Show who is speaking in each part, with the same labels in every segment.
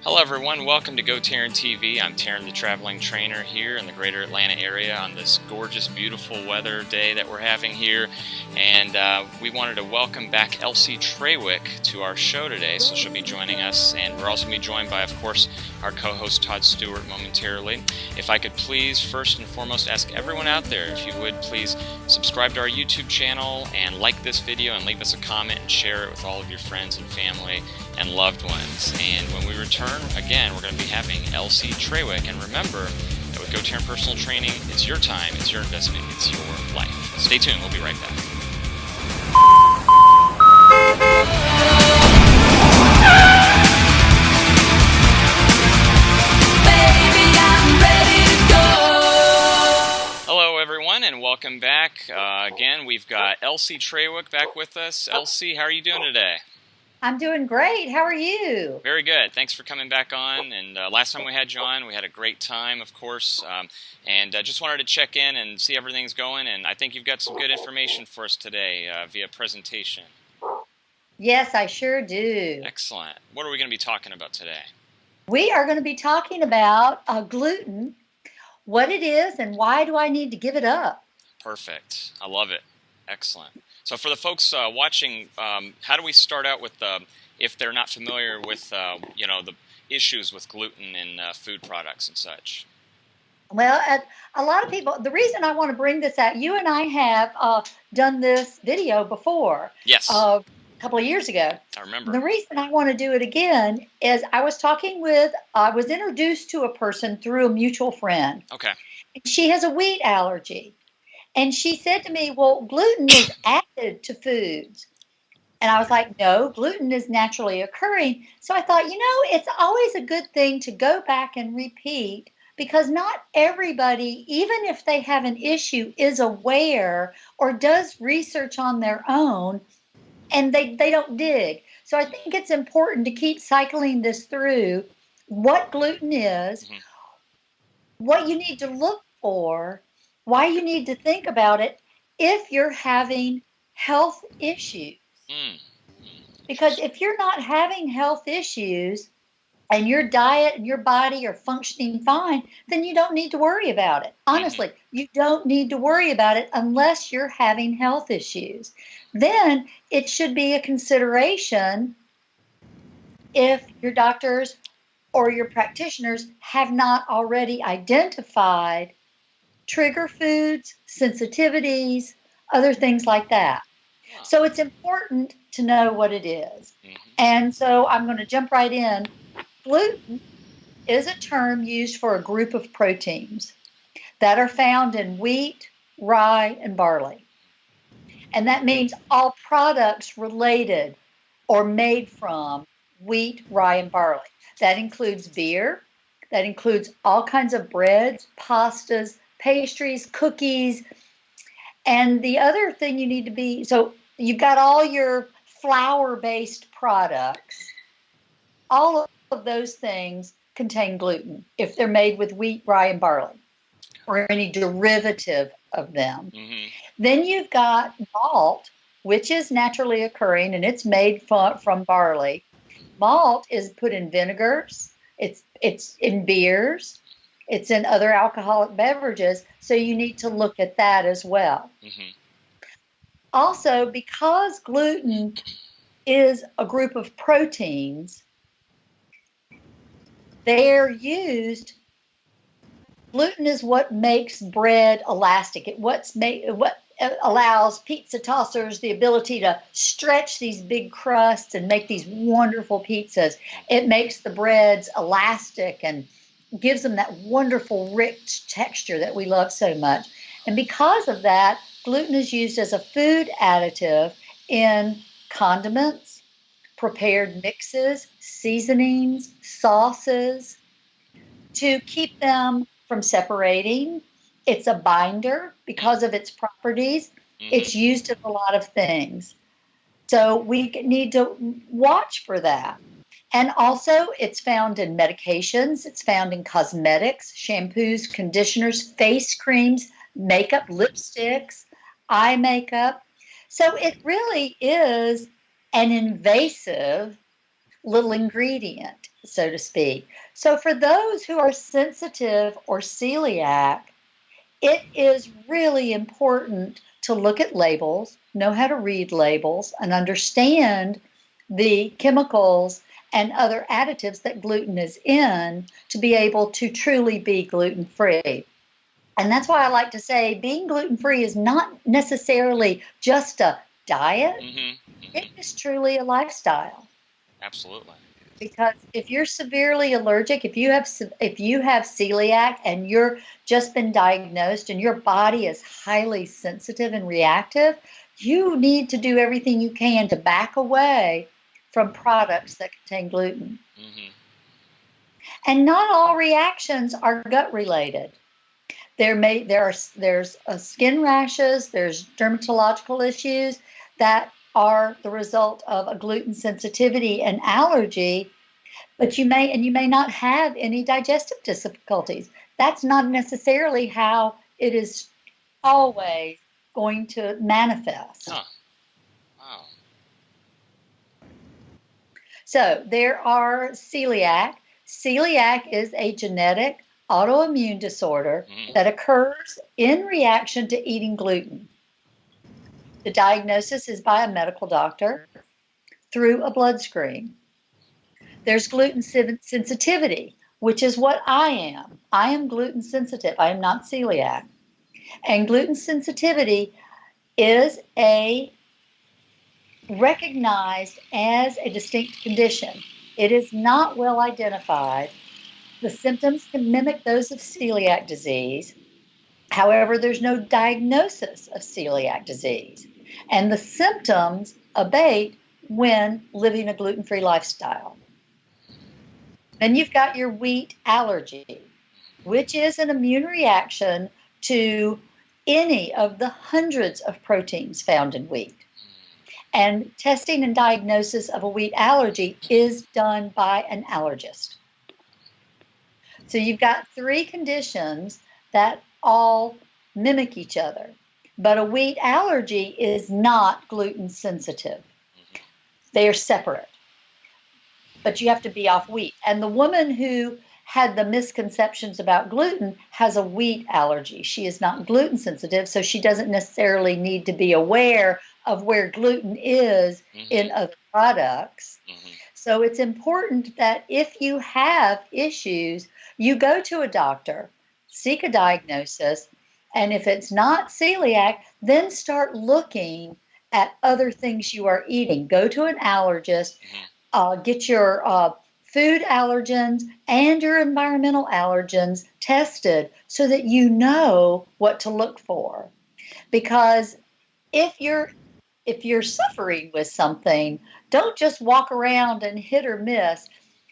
Speaker 1: Hello everyone, welcome to GoTarryn TV. I'm Taryn the Traveling Trainer here in the greater Atlanta area on this gorgeous, beautiful weather day that we're having here. And we wanted to welcome back Elsie Trawick to our show today, so she'll be joining us. And we're also going to be joined by, of course, our co-host Todd Stewart momentarily. If I could please, first and foremost, ask everyone out there, if you would please subscribe to our YouTube channel and like this video and leave us a comment and share it with all of your friends and family and loved ones. And when we return, again, we're going to be having Elsie Trawick. And remember that with GoTarryn Personal Training, it's your time, it's your investment, it's your life. Stay tuned, we'll be right back. Hello everyone and welcome back. Again, we've got Elsie Trawick back with us. Elsie, how are you doing today?
Speaker 2: I'm doing great. How are you?
Speaker 1: Very good. Thanks for coming back on. And last time we had you on, we had a great time, of course. And just wanted to check in and see how everything's going. And I think you've got some good information for us today via presentation.
Speaker 2: Yes, I sure do.
Speaker 1: Excellent. What are we going to be talking about today?
Speaker 2: We are going to be talking about gluten, what it is, and why do I need to give it up?
Speaker 1: Perfect. I love it. Excellent. So for the folks watching, how do we start out with if they're not familiar with the issues with gluten in food products and such?
Speaker 2: Well, a lot of people, the reason I want to bring this out, you and I have done this video before.
Speaker 1: Yes.
Speaker 2: A couple of years ago.
Speaker 1: I remember.
Speaker 2: The reason I want to do it again is I was introduced to a person through a mutual friend.
Speaker 1: Okay.
Speaker 2: She has a wheat allergy. And she said to me, well, gluten is added to foods. And I was like, no, gluten is naturally occurring. So I thought, it's always a good thing to go back and repeat because not everybody, even if they have an issue, is aware or does research on their own, and they don't dig. So I think it's important to keep cycling this through, what gluten is, what you need to look for, why you need to think about it if you're having health issues. Because if you're not having health issues and your diet and your body are functioning fine, then you don't need to worry about it. Honestly, you don't need to worry about it unless you're having health issues. Then it should be a consideration if your doctors or your practitioners have not already identified trigger foods, sensitivities, other things like that. So it's important to know what it is. And so I'm going to jump right in. Gluten is a term used for a group of proteins that are found in wheat, rye, and barley. And that means all products related or made from wheat, rye, and barley. That includes beer. That includes all kinds of breads, pastas, pastries, cookies, and the other thing you need to be, so you've got all your flour-based products. All of those things contain gluten if they're made with wheat, rye, and barley, or any derivative of them. Then you've got malt, which is naturally occurring, and it's made from barley. Malt is put in vinegars. It's in beers. It's in other alcoholic beverages, so you need to look at that as well. Also, because gluten is a group of proteins, gluten is what makes bread elastic. What allows pizza tossers the ability to stretch these big crusts and make these wonderful pizzas. It makes the breads elastic and gives them that wonderful rich texture that we love so much. And because of that, gluten is used as a food additive in condiments, prepared mixes, seasonings, sauces, to keep them from separating. It's a binder because of its properties. It's used in a lot of things. So we need to watch for that. And also, it's found in medications, it's found in cosmetics, shampoos, conditioners, face creams, makeup, lipsticks, eye makeup. So it really is an invasive little ingredient, so to speak. So for those who are sensitive or celiac, it is really important to look at labels, know how to read labels, and understand the chemicals and other additives that gluten is in to be able to truly be gluten-free. And that's why I like to say being gluten-free is not necessarily just a diet. It is truly a lifestyle.
Speaker 1: Absolutely.
Speaker 2: Because if you're severely allergic, if you have celiac and you're just been diagnosed and your body is highly sensitive and reactive, you need to do everything you can to back away from products that contain gluten. And not all reactions are gut related. There's skin rashes, there's dermatological issues that are the result of a gluten sensitivity and allergy, but you may not have any digestive difficulties. That's not necessarily how it is always going to manifest.
Speaker 1: Huh. Wow.
Speaker 2: So there are celiac. Celiac is a genetic autoimmune disorder that occurs in reaction to eating gluten. The diagnosis is by a medical doctor through a blood screen. There's gluten sensitivity, which is what I am. I am gluten sensitive. I am not celiac. And gluten sensitivity is recognized as a distinct condition. It is not well identified. The symptoms can mimic those of celiac disease. However, there's no diagnosis of celiac disease. And the symptoms abate when living a gluten-free lifestyle. Then you've got your wheat allergy, which is an immune reaction to any of the hundreds of proteins found in wheat. And testing and diagnosis of a wheat allergy is done by an allergist. So you've got three conditions that all mimic each other. But a wheat allergy is not gluten sensitive. They are separate. But you have to be off wheat. And the woman who had the misconceptions about gluten has a wheat allergy. She is not gluten sensitive, so she doesn't necessarily need to be aware of where gluten is in other products. So it's important that if you have issues, you go to a doctor, seek a diagnosis, and if it's not celiac, then start looking at other things you are eating. Go to an allergist, get your food allergens and your environmental allergens tested so that you know what to look for. Because if you're suffering with something, don't just walk around and hit or miss.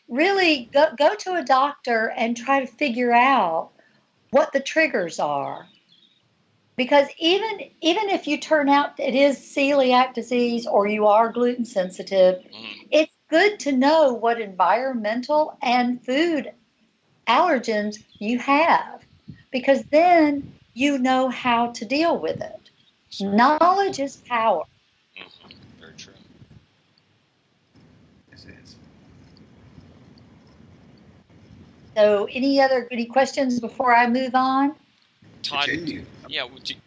Speaker 2: Really go to a doctor and try to figure out what the triggers are. Because even if you turn out it is celiac disease or you are gluten sensitive, it's good to know what environmental and food allergens you have, because then you know how to deal with it. Knowledge is power.
Speaker 1: Very true.
Speaker 3: Yes, it is.
Speaker 1: So,
Speaker 2: any questions before I move on?
Speaker 1: Todd,
Speaker 3: Continue.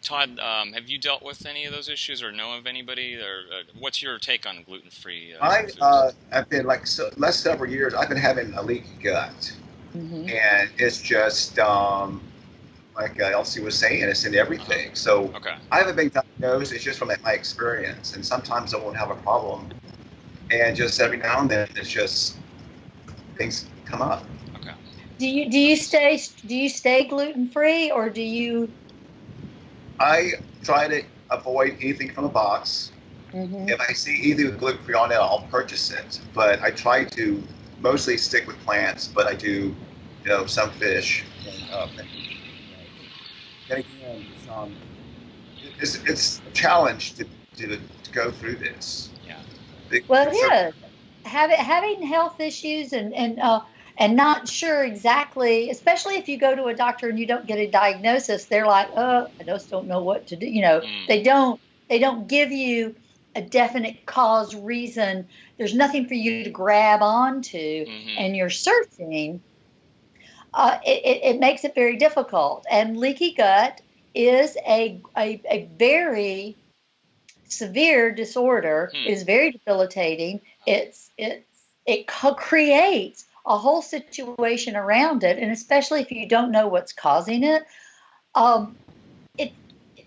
Speaker 1: Todd, have you dealt with any of those issues or know of anybody? Or what's your take on gluten-free foods?
Speaker 3: I've been last several years. I've been having a leaky gut, and it's just like Elsie was saying, it's in everything. So I haven't been diagnosed. It's just from my experience, and sometimes I won't have a problem, and just every now and then, it's just things come up.
Speaker 2: Do you stay gluten free, or do you?
Speaker 3: I try to avoid anything from a box. If I see either gluten free on it, I'll purchase it. But I try to mostly stick with plants. But I do, some fish. And again, it's a challenge to go through this.
Speaker 2: Yeah. Well, yeah. Having health issues and not sure exactly, especially if you go to a doctor and you don't get a diagnosis, they're like, I just don't know what to do. They don't give you a definite cause reason. There's nothing for you to grab onto, and you're searching. It makes it very difficult. And leaky gut is a very severe disorder. Is very debilitating. It creates a whole situation around it, and especially if you don't know what's causing it,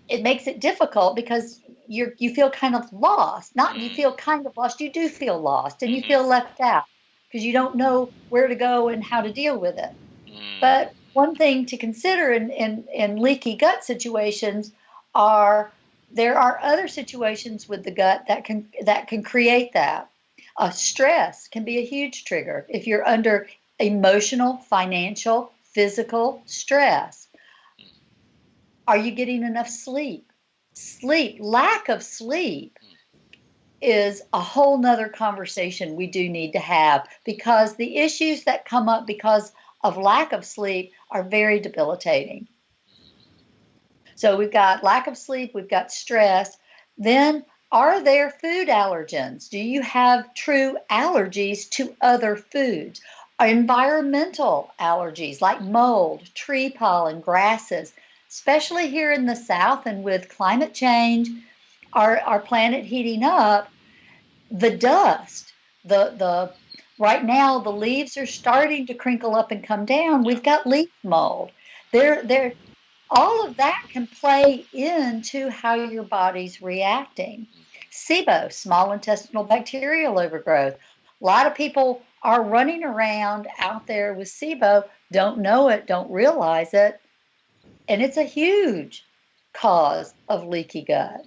Speaker 2: it makes it difficult because you feel kind of lost. Not you feel kind of lost. You do feel lost, and you feel left out because you don't know where to go and how to deal with it. But one thing to consider in leaky gut situations there are other situations with the gut that can create that. Stress can be a huge trigger if you're under emotional, financial, physical stress. Are you getting enough sleep? Lack of sleep is a whole nother conversation we do need to have, because the issues that come up because of lack of sleep are very debilitating. So we've got lack of sleep, we've got stress. Then, are there food allergens? Do you have true allergies to other foods? Environmental allergies like mold, tree pollen, grasses, especially here in the South, and with climate change, our planet heating up, the dust, right now the leaves are starting to crinkle up and come down. We've got leaf mold. All of that can play into how your body's reacting. SIBO, small intestinal bacterial overgrowth. A lot of people are running around out there with SIBO, don't know it, don't realize it, and it's a huge cause of leaky gut.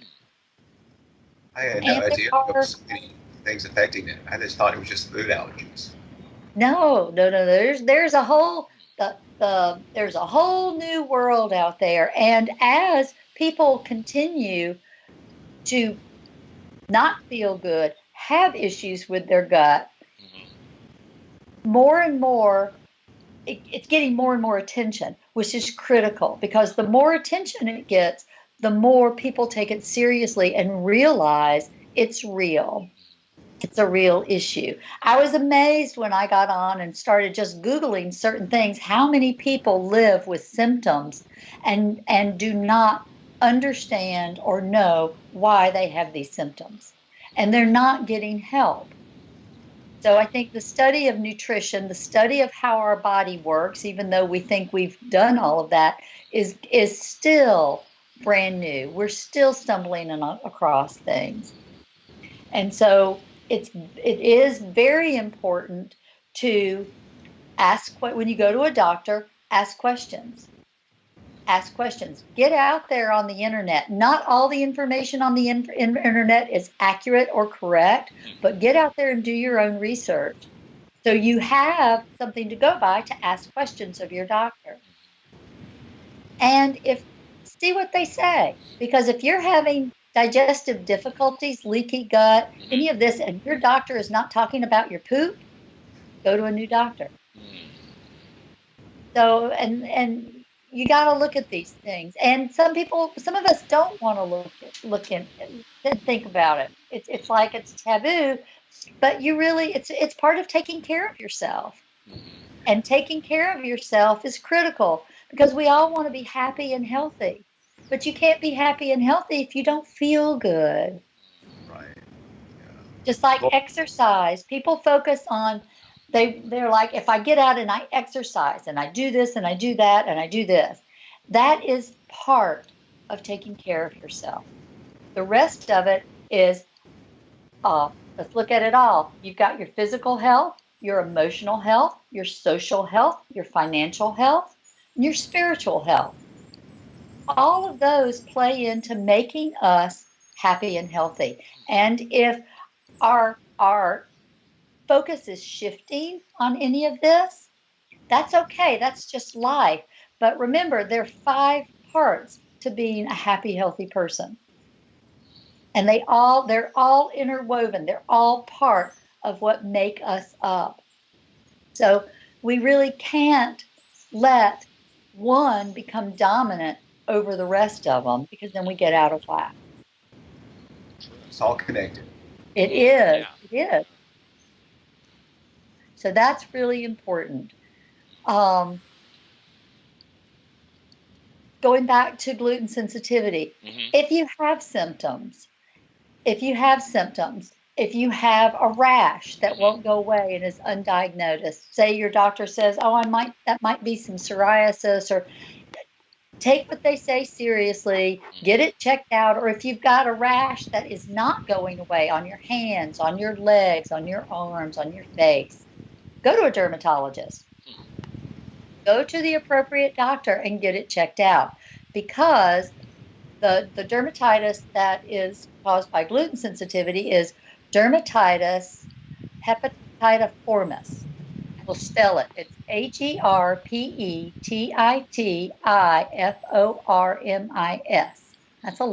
Speaker 3: I had no idea there was so many things affecting it. I just thought it was just food allergies.
Speaker 2: No. There's a whole there's a whole new world out there, and as people continue to not feel good, have issues with their gut, more and more, it's getting more and more attention, which is critical, because the more attention it gets, the more people take it seriously and realize it's real. It's a real issue. I was amazed when I got on and started just Googling certain things, how many people live with symptoms and do not understand or know why they have these symptoms, and they're not getting help. So I think the study of nutrition, the study of how our body works, even though we think we've done all of that, is still brand new. We're still stumbling across things. And so it is very important to ask, when you go to a doctor, ask questions. Ask questions. Get out there on the internet. Not all the information on the internet is accurate or correct, but get out there and do your own research, so you have something to go by to ask questions of your doctor. And see what they say, because if you're having digestive difficulties, leaky gut, any of this, and your doctor is not talking about your poop, go to a new doctor. So, and you got to look at these things. And some of us don't want to look in and think about it. It's like it's taboo, but it's part of taking care of yourself. And taking care of yourself is critical, because we all want to be happy and healthy. But you can't be happy and healthy if you don't feel good.
Speaker 3: Right. Yeah.
Speaker 2: Just like exercise. People focus on, they're like, if I get out and I exercise and I do this and I do that and I do this, that is part of taking care of yourself. The rest of it is, let's look at it all. You've got your physical health, your emotional health, your social health, your financial health, and your spiritual health. All of those play into making us happy and healthy. And if our focus is shifting on any of this, that's okay. That's just life. But remember, there are 5 parts to being a happy, healthy person. And they're all interwoven. They're all part of what make us up. So we really can't let one become dominant over the rest of them, because then we get out of whack.
Speaker 3: It's all connected.
Speaker 2: It is. Yeah. It is. So that's really important. Going back to gluten sensitivity, if you have symptoms, if you have a rash that won't go away and is undiagnosed, say your doctor says, "Oh, that might be some psoriasis," or take what they say seriously, get it checked out. Or if you've got a rash that is not going away on your hands, on your legs, on your arms, on your face, go to a dermatologist. Go to the appropriate doctor and get it checked out, because the dermatitis that is caused by gluten sensitivity is dermatitis hepatitiformis. We'll spell it. It's HERPETITIFORMIS. That's a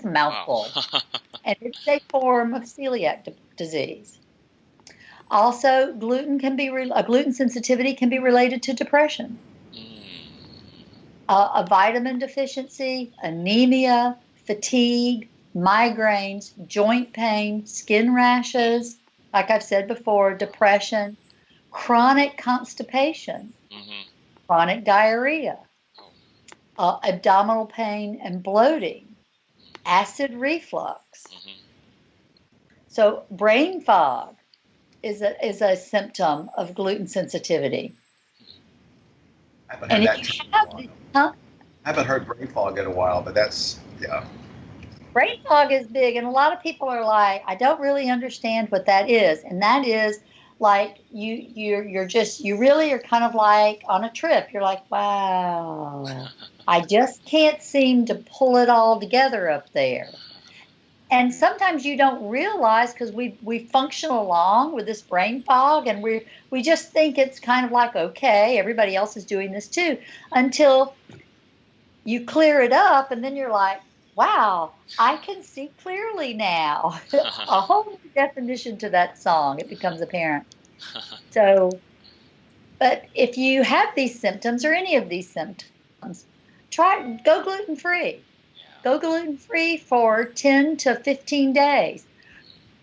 Speaker 2: mouthful. Wow. And it's a form of celiac disease. Also, gluten sensitivity can be related to depression. A vitamin deficiency, anemia, fatigue, migraines, joint pain, skin rashes, like I've said before, depression, chronic constipation, chronic diarrhea, abdominal pain and bloating, acid reflux. So brain fog is a symptom of gluten sensitivity.
Speaker 3: I haven't heard brain fog in a while, but that's, yeah.
Speaker 2: Brain fog is big, and a lot of people are like, I don't really understand what that is. And that is like you really are kind of like on a trip. You're like, wow, I just can't seem to pull it all together up there. And sometimes you don't realize, because we function along with this brain fog, and we just think it's kind of like, okay, everybody else is doing this too, until you clear it up, and then you're like, wow, I can see clearly now. A whole new definition to that song. It becomes apparent. So, but if you have these symptoms or any of these symptoms, go gluten-free. Go gluten-free for 10 to 15 days.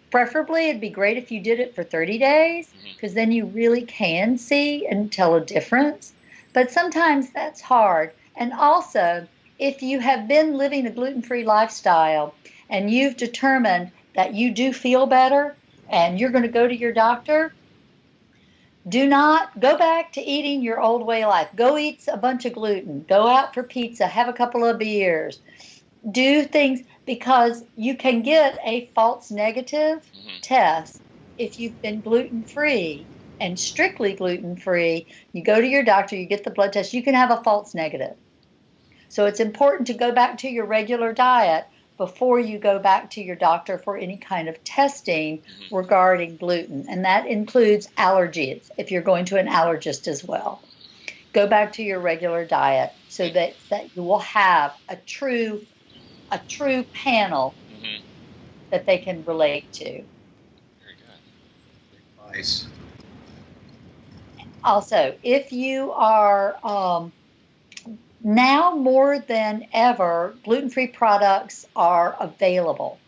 Speaker 2: Preferably, it'd be great if you did it for 30 days, because then you really can see and tell a difference. But sometimes that's hard. And also, if you have been living a gluten-free lifestyle and you've determined that you do feel better and you're going to go to your doctor, do not go back to eating your old way of life. Go eat a bunch of gluten. Go out for pizza. Have a couple of beers. Do things, because you can get a false negative test if you've been gluten-free and strictly gluten-free. You go to your doctor, you get the blood test, you can have a false negative. So it's important to go back to your regular diet before you go back to your doctor for any kind of testing regarding gluten. And that includes allergies, if you're going to an allergist as well. Go back to your regular diet so that you will have a true panel that they can relate to.
Speaker 1: Very good.
Speaker 3: Nice.
Speaker 2: Also, if you are now more than ever, gluten-free products are available.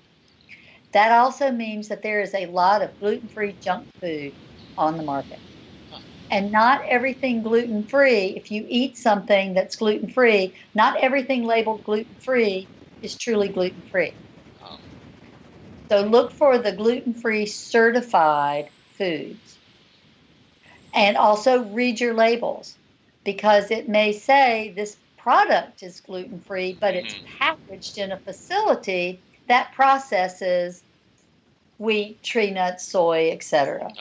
Speaker 2: That also means that there is a lot of gluten-free junk food on the market. And not everything gluten-free, if you eat something that's gluten-free, not everything labeled gluten-free is truly gluten-free. So look for the gluten-free certified foods. And also read your labels, because it may say this product is gluten-free, but it's packaged in a facility that processes wheat, tree nuts, soy, etc.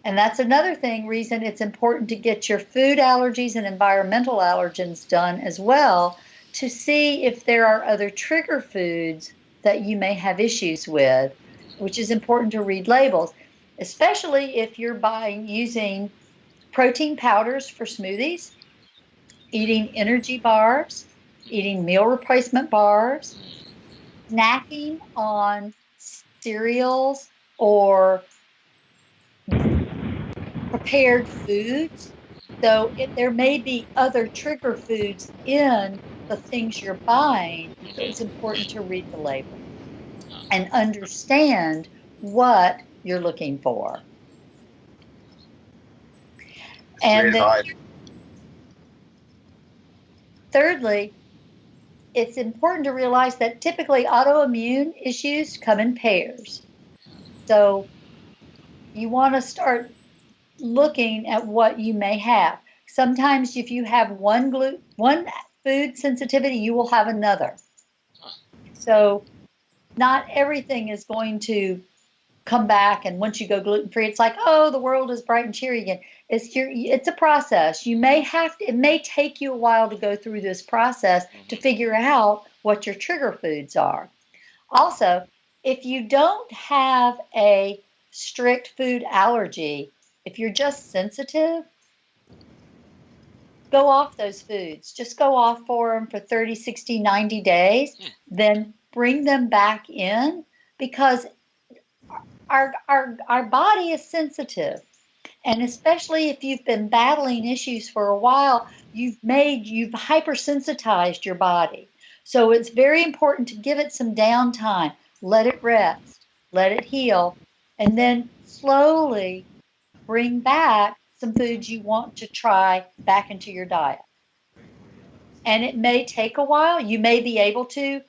Speaker 2: And that's another reason it's important to get your food allergies and environmental allergens done as well, to see if there are other trigger foods that you may have issues with, which is important to read labels, especially if you're using protein powders for smoothies, eating energy bars, eating meal replacement bars, snacking on cereals or prepared foods. So there may be other trigger foods in the things you're buying, so it's important to read the label. and understand what you're looking for. And then, thirdly, it's important to realize that typically autoimmune issues come in pairs. So you want to start looking at what you may have. Sometimes if you have one food sensitivity, you will have another. So not everything is going to come back, and once you go gluten-free, it's like, oh, the world is bright and cheery again. It's a process. You may it may take you a while to go through this process to figure out what your trigger foods are. Also, if you don't have a strict food allergy, if you're just sensitive, go off those foods. Just go off for them for 30, 60, 90 days, then bring them back in, because our body is sensitive. And especially if you've been battling issues for a while, you've hypersensitized your body. So it's very important to give it some downtime, let it rest, let it heal, and then slowly bring back some foods you want to try back into your diet. And it may take a while. You may be able to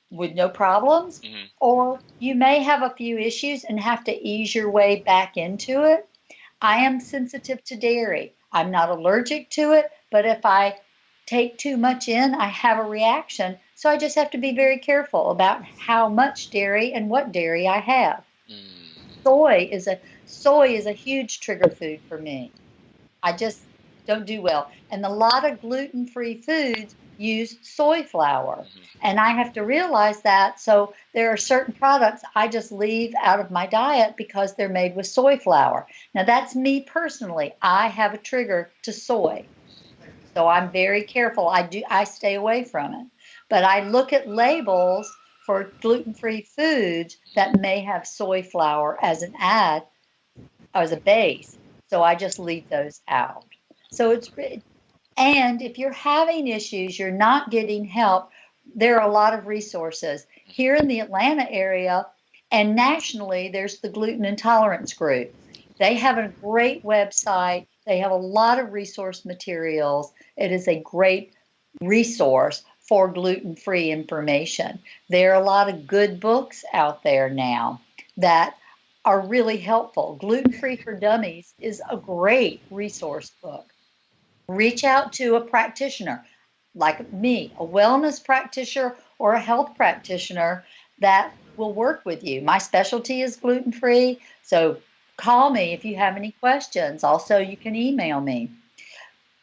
Speaker 2: with no problems, or you may have a few issues and have to ease your way back into it. I am sensitive to dairy. I'm not allergic to it, but if I take too much in, I have a reaction. So I just have to be very careful about how much dairy and what dairy I have. Soy is a huge trigger food for me. I just don't do well. And a lot of gluten-free foods use soy flour. And I have to realize that. So there are certain products I just leave out of my diet because they're made with soy flour. Now that's me personally. I have a trigger to soy. So I'm very careful. I stay away from it. But I look at labels for gluten-free foods that may have soy flour as a base. So I just leave those out. So and if you're having issues, you're not getting help, there are a lot of resources. Here in the Atlanta area and nationally, there's the Gluten Intolerance Group. They have a great website. They have a lot of resource materials. It is a great resource for gluten-free information. There are a lot of good books out there now that are really helpful. Gluten-Free for Dummies is a great resource book. Reach out to a practitioner like me, a wellness practitioner or a health practitioner that will work with you. My specialty is gluten-free, so call me if you have any questions. Also, you can email me.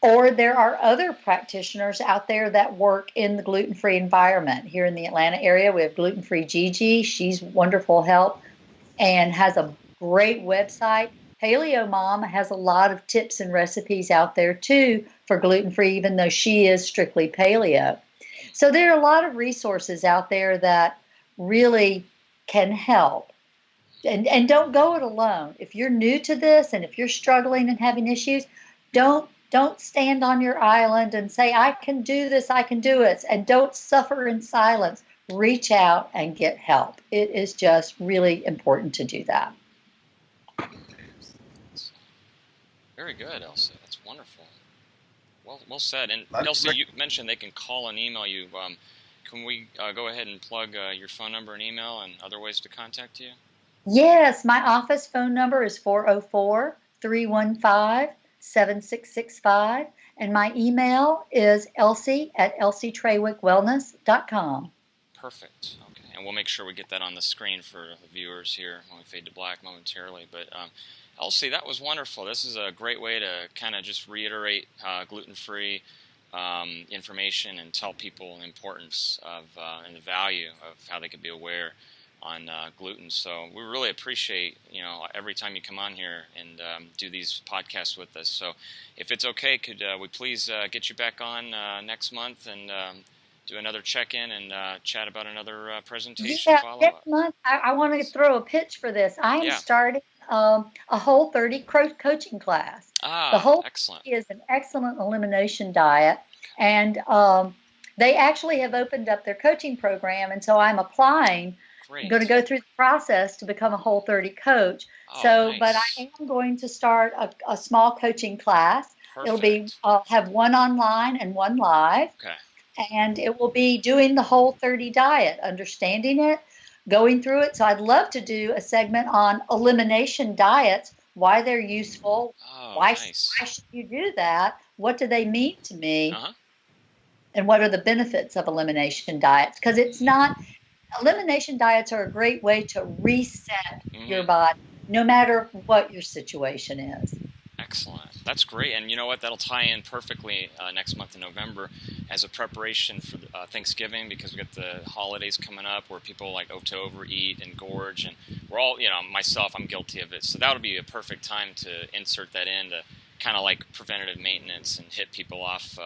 Speaker 2: Or there are other practitioners out there that work in the gluten-free environment. Here in the Atlanta area, we have Gluten-Free Gigi. She's wonderful help and has a great website. Paleo Mom has a lot of tips and recipes out there too for gluten-free, even though she is strictly paleo. So there are a lot of resources out there that really can help. And don't go it alone. If you're new to this and if you're struggling and having issues, don't stand on your island and say, I can do this, I can do it. And don't suffer in silence. Reach out and get help. It is just really important to do that.
Speaker 1: Very good, Elsie. That's wonderful. Well said. And Elsie, you mentioned they can call and email you. Can we go ahead and plug your phone number and email and other ways to contact you?
Speaker 2: Yes, my office phone number is 404-315-7665, and my email is elsie@elsietrawick.com.
Speaker 1: Perfect. Okay, and we'll make sure we get that on the screen for the viewers here when we fade to black momentarily. But Elsie, that was wonderful. This is a great way to kind of just reiterate gluten-free information and tell people the importance of and the value of how they could be aware on gluten. So we really appreciate, every time you come on here and do these podcasts with us. So if it's okay, could we please get you back on next month and do another check-in and chat about another presentation follow-up?
Speaker 2: Next month, I want to throw a pitch for this. I am starting a Whole30 coaching class. The Whole30 is an excellent elimination diet, and they actually have opened up their coaching program, and so I'm applying
Speaker 1: Great.
Speaker 2: I'm going to go through the process to become a Whole30 coach.
Speaker 1: Nice.
Speaker 2: But I am going to start a small coaching class.
Speaker 1: Perfect.
Speaker 2: It'll be, I'll have one online and one live.
Speaker 1: Okay.
Speaker 2: And it will be doing the Whole30 diet, understanding it, going through it. So I'd love to do a segment on elimination diets, why they're useful, why should you do that, what do they mean to me, and what are the benefits of elimination diets. Because elimination diets are a great way to reset your body, no matter what your situation is.
Speaker 1: Excellent. That's great. And you know what? That'll tie in perfectly next month in November as a preparation for Thanksgiving, because we got the holidays coming up where people like to overeat and gorge, and we're all, myself, I'm guilty of it. So that'll be a perfect time to insert that in to kind of like preventative maintenance and hit people off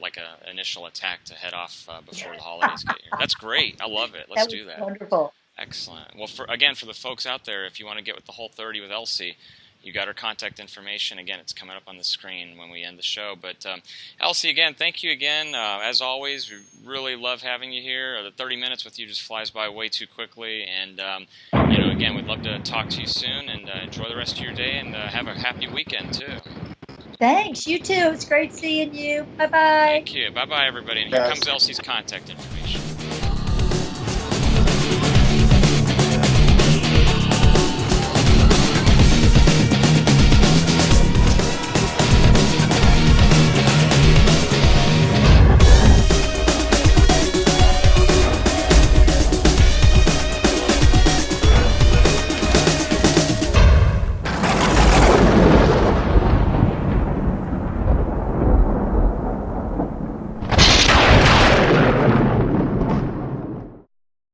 Speaker 1: like an initial attack to head off before the holidays get here. That's great. I love it. Let's do that.
Speaker 2: Wonderful.
Speaker 1: Excellent. Well, for the folks out there, if you want to get with the Whole30 with Elsie, you got her contact information. Again, it's coming up on the screen when we end the show. But Elsie, again, thank you again. As always, we really love having you here. The 30 minutes with you just flies by way too quickly. And, again, we'd love to talk to you soon, and enjoy the rest of your day, and have a happy weekend, too.
Speaker 2: Thanks. You too. It's great seeing you. Bye-bye.
Speaker 1: Thank you. Bye-bye, everybody. And here comes Elsie's contact information.